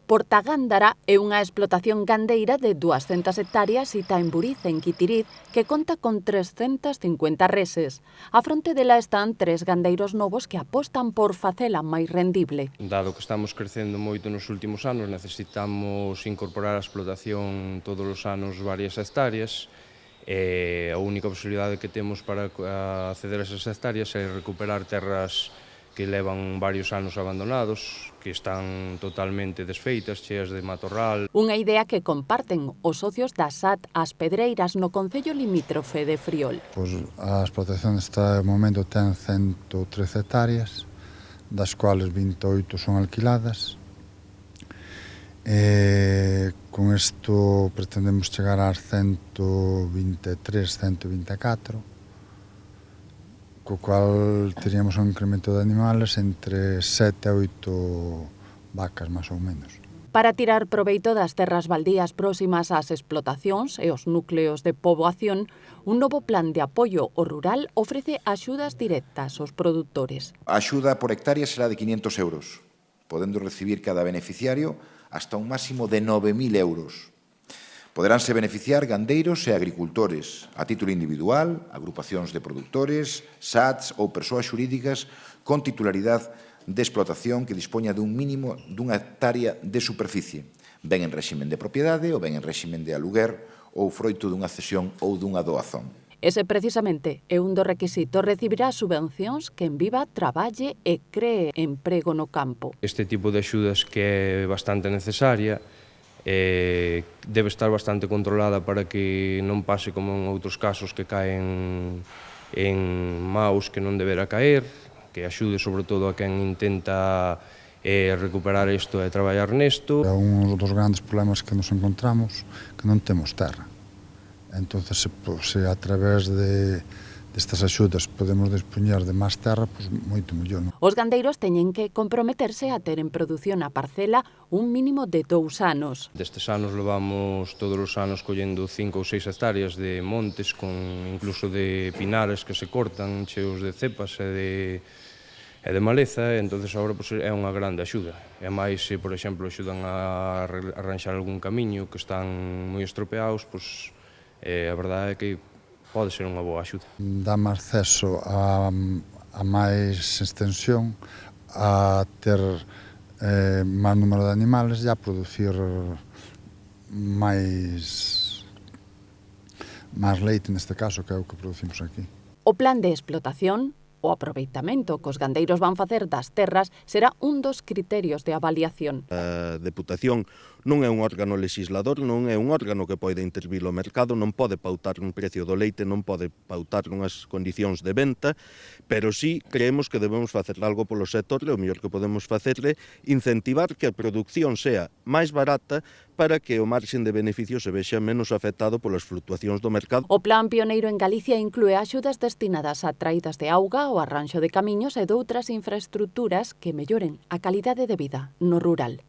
Portagándara é unha explotación gandeira de 200 hectáreas sita en Buriz, en Quitiriz, que conta con 350 reses. A fronte dela están 3 gandeiros novos que apostan por facela máis rendible. Dado que estamos crecendo moito nos últimos anos, necesitamos incorporar a explotación todos os anos varias hectáreas, e a única posibilidade que temos para acceder a esas hectáreas é recuperar terras que levan varios anos abandonados, que están totalmente desfeitas, cheas de matorral. Unha idea que comparten os socios da SAT As Pedreiras no concello limítrofe de Friol. A explotación neste momento ten 113 hectáreas, das cuales 28 son alquiladas. Con isto pretendemos chegar ás 123, 124, co cual teríamos un incremento de animales entre 7 e 8 vacas, máis ou menos. Para tirar proveito das terras baldías próximas ás explotacións e os núcleos de poboación, un novo plan de apoio ao rural ofrece axudas directas aos produtores. A axuda por hectárea será de 500 euros, podendo recibir cada beneficiario hasta un máximo de 9.000 euros. Poderánse beneficiar gandeiros e agricultores, a título individual, agrupacións de produtores, SATs ou persoas xurídicas con titularidade de explotación que dispoña dun mínimo dunha hectárea de superficie, ben en réximen de propiedade ou ben en réximen de aluguer ou froito dunha cesión ou dunha doazón. Ese precisamente é un dos requisitos. Recibirá subvencións quen viva, traballe e cree emprego no campo. Este tipo de axudas que é bastante necesaria, debe estar bastante controlada para que non pase como en outros casos que caen en maus que non debera caer, que axude sobre todo a quen intenta recuperar isto e traballar nesto. É un dos grandes problemas que nos encontramos, que non temos terra. Entón, se a través destas axudas podemos dispoñer de máis terra, pois moito mellor. Os gandeiros teñen que comprometerse a ter en produción a parcela un mínimo de 2 anos. Destes anos levamos todos os anos collendo 5 ou 6 hectáreas de montes, con incluso de pinares que se cortan, cheos de cepas e de maleza, e entonces agora é unha grande axuda. E máis se, por exemplo, axudan a arranxar algún camiño que están moi estropeados, pois a verdade é que pode ser unha boa axuda. Dame acceso a máis extensión, a ter máis número de animales e a producir máis leite, neste caso, que é o que producimos aquí. O plan de explotación, o aproveitamento que os gandeiros van facer das terras, será un dos criterios de avaliación. A Deputación non é un órgano legislador, non é un órgano que pode intervir o mercado, non pode pautar un precio do leite, non pode pautar unhas condicións de venta, pero sí creemos que debemos facer algo polo sector, e o mellor que podemos facerle incentivar que a produción sea máis barata para que o marxen de beneficio se vexa menos afectado polas fluctuacións do mercado. O plan pioneiro en Galicia inclúe axudas destinadas a traídas de auga, o arranxo de camiños e doutras infraestructuras que melloren a calidade de vida no rural.